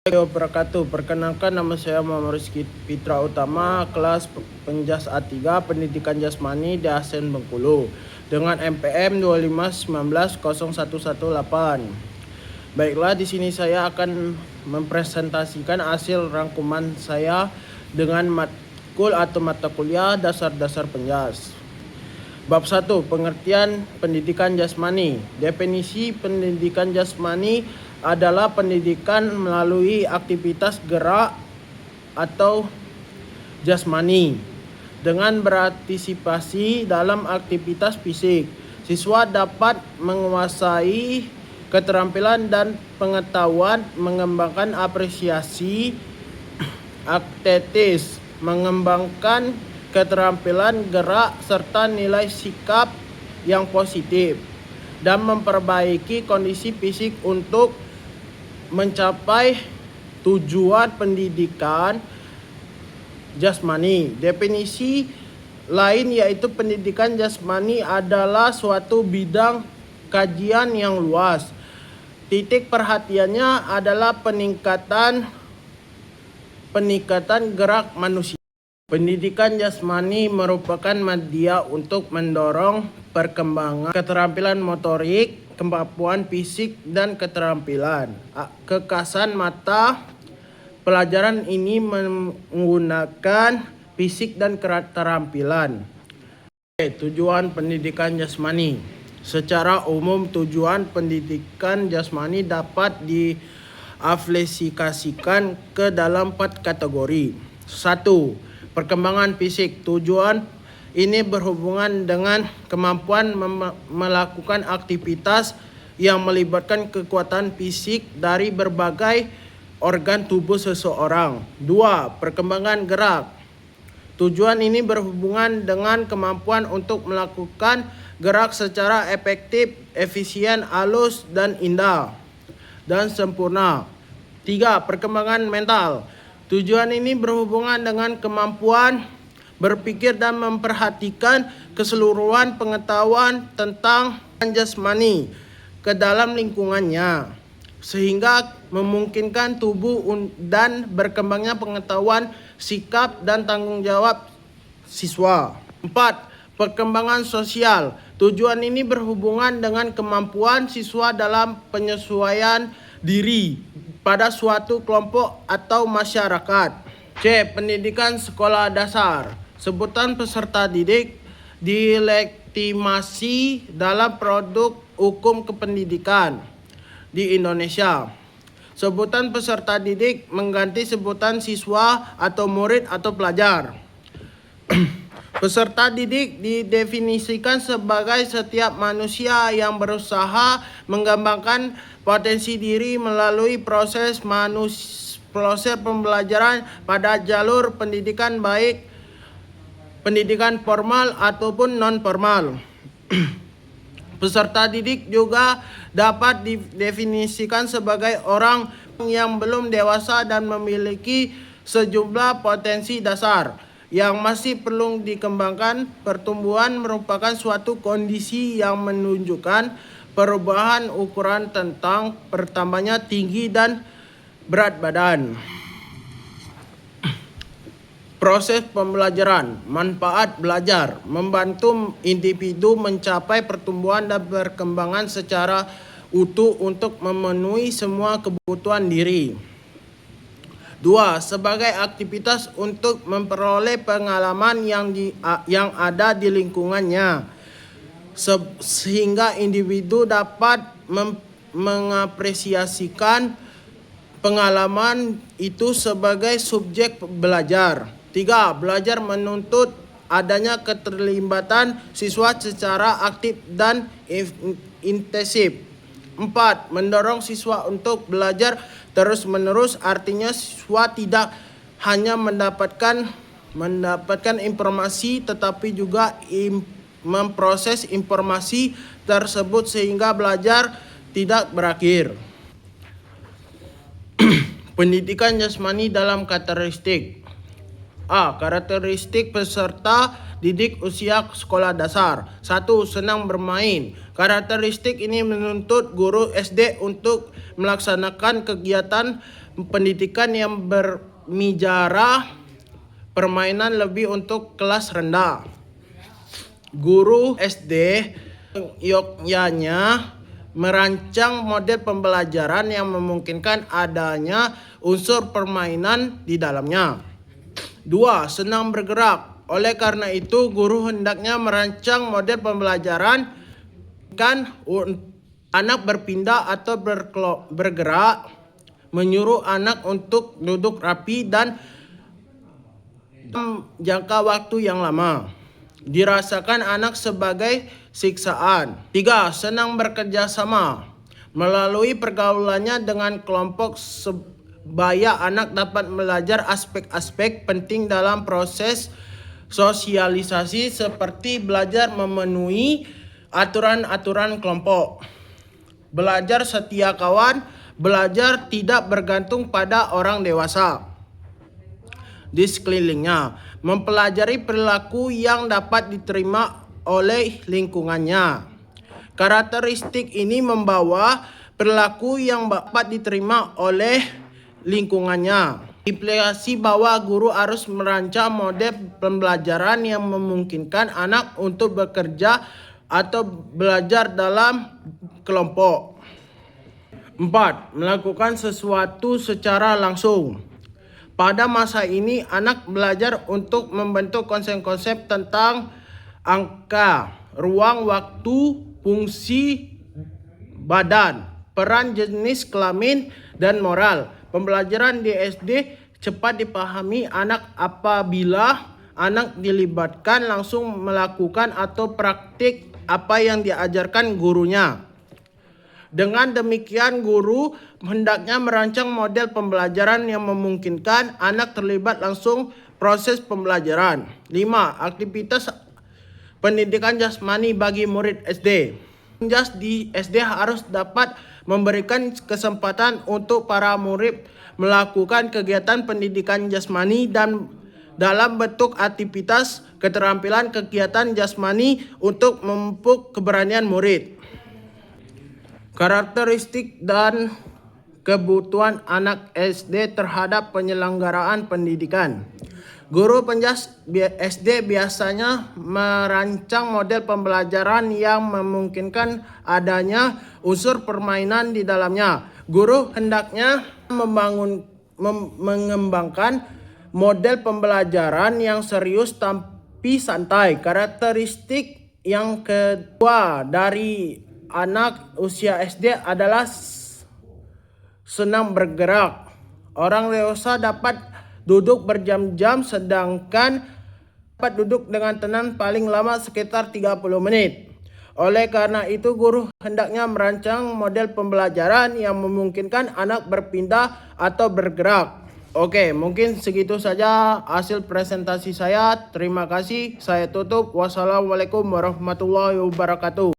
Wabarakatuh. Perkenalkan, nama saya Muhammad Rizky Fitra Utama, kelas Penjas A3 Pendidikan Jasmani di ASN Bengkulu dengan MPM 2519018. Baiklah, di sini saya akan mempresentasikan hasil rangkuman saya dengan matkul atau mata kuliah dasar-dasar Penjas. Bab 1. Pengertian pendidikan jasmani. Definisi pendidikan jasmani adalah pendidikan melalui aktivitas gerak atau jasmani dengan berpartisipasi dalam aktivitas fisik. Siswa dapat menguasai keterampilan dan pengetahuan, mengembangkan apresiasi estetis, mengembangkan keterampilan gerak serta nilai sikap yang positif, dan memperbaiki kondisi fisik untuk mencapai tujuan pendidikan jasmani. Definisi lain yaitu pendidikan jasmani adalah suatu bidang kajian yang luas. Titik perhatiannya adalah peningkatan gerak manusia. Pendidikan jasmani merupakan media untuk mendorong perkembangan keterampilan motorik, kemampuan fisik, dan keterampilan kekasan mata. Pelajaran ini menggunakan fisik dan keterampilan. Tujuan pendidikan jasmani. Secara umum, tujuan pendidikan jasmani dapat diaplikasikan ke dalam 4 kategori. 1. Perkembangan fisik. Tujuan ini berhubungan dengan kemampuan melakukan aktivitas yang melibatkan kekuatan fisik dari berbagai organ tubuh seseorang. 2. Perkembangan gerak. Tujuan ini berhubungan dengan kemampuan untuk melakukan gerak secara efektif, efisien, halus, dan indah, dan sempurna. 3. Perkembangan mental. Tujuan ini berhubungan dengan kemampuan berpikir dan memperhatikan keseluruhan pengetahuan tentang jasmani ke dalam lingkungannya, sehingga memungkinkan tubuh dan berkembangnya pengetahuan, sikap, dan tanggung jawab siswa. 4. Perkembangan sosial. Tujuan ini berhubungan dengan kemampuan siswa dalam penyesuaian diri pada suatu kelompok atau masyarakat. C. Pendidikan sekolah dasar. Sebutan peserta didik dilegitimasi dalam produk hukum kependidikan di Indonesia. Sebutan peserta didik mengganti sebutan siswa atau murid atau pelajar. Peserta didik didefinisikan sebagai setiap manusia yang berusaha mengembangkan potensi diri melalui proses pembelajaran pada jalur pendidikan, baik pendidikan formal ataupun non-formal. Peserta didik juga dapat didefinisikan sebagai orang yang belum dewasa dan memiliki sejumlah potensi dasar yang masih perlu dikembangkan. Pertumbuhan merupakan suatu kondisi yang menunjukkan perubahan ukuran tentang bertambahnya tinggi dan berat badan. Proses pembelajaran. Manfaat belajar. Membantu individu mencapai pertumbuhan dan perkembangan secara utuh untuk memenuhi semua kebutuhan diri. 2. Sebagai aktivitas untuk memperoleh pengalaman yang ada di lingkungannya, sehingga individu dapat mengapresiasikan pengalaman itu sebagai subjek belajar. 3. Belajar menuntut adanya keterlibatan siswa secara aktif dan intensif. 4. Mendorong siswa untuk belajar terus-menerus, artinya siswa tidak hanya mendapatkan informasi tetapi juga memproses informasi tersebut sehingga belajar tidak berakhir. Pendidikan jasmani dalam karakteristik. A. Karakteristik peserta didik usia sekolah dasar. 1. Senang bermain. Karakteristik ini menuntut guru SD untuk melaksanakan kegiatan pendidikan yang berbicara permainan lebih untuk kelas rendah. Guru SD yogyanya merancang model pembelajaran yang memungkinkan adanya unsur permainan di dalamnya. 2. Senang bergerak. Oleh karena itu, guru hendaknya merancang model pembelajaran kan anak berpindah atau bergerak, menyuruh anak untuk duduk rapi dan jangka waktu yang lama. Dirasakan anak sebagai siksaan. 3. Senang bekerja sama. Melalui pergaulannya dengan kelompok sebaya anak dapat belajar aspek-aspek penting dalam proses sosialisasi seperti belajar memenuhi aturan-aturan kelompok, belajar setia kawan, belajar tidak bergantung pada orang dewasa di sekelilingnya, mempelajari perilaku yang dapat diterima oleh lingkungannya. Karakteristik ini membawa perilaku yang dapat diterima oleh lingkungannya. Implikasi bahwa guru harus merancang model pembelajaran yang memungkinkan anak untuk bekerja atau belajar dalam kelompok. 4. Melakukan sesuatu secara langsung. Pada masa ini, anak belajar untuk membentuk konsep-konsep tentang angka, ruang, waktu, fungsi badan, peran, jenis kelamin, dan moral. Pembelajaran di SD cepat dipahami anak apabila anak dilibatkan langsung melakukan atau praktik apa yang diajarkan gurunya. Dengan demikian, guru hendaknya merancang model pembelajaran yang memungkinkan anak terlibat langsung proses pembelajaran. 5. Aktivitas pendidikan jasmani bagi murid SD. Di SD harus dapat memberikan kesempatan untuk para murid melakukan kegiatan pendidikan jasmani dan dalam bentuk aktivitas keterampilan kegiatan jasmani untuk memupuk keberanian murid. Karakteristik dan kebutuhan anak SD terhadap penyelenggaraan pendidikan. Guru penjas SD biasanya merancang model pembelajaran yang memungkinkan adanya unsur permainan di dalamnya. Guru hendaknya mengembangkan model pembelajaran yang serius tapi santai. Karakteristik yang kedua dari anak usia SD adalah senang bergerak. Orang dewasa dapat duduk berjam-jam sedangkan dapat duduk dengan tenang paling lama sekitar 30 menit. Oleh karena itu, guru hendaknya merancang model pembelajaran yang memungkinkan anak berpindah atau bergerak. Oke, mungkin segitu saja hasil presentasi saya. Terima kasih. Saya tutup. Wassalamualaikum warahmatullahi wabarakatuh.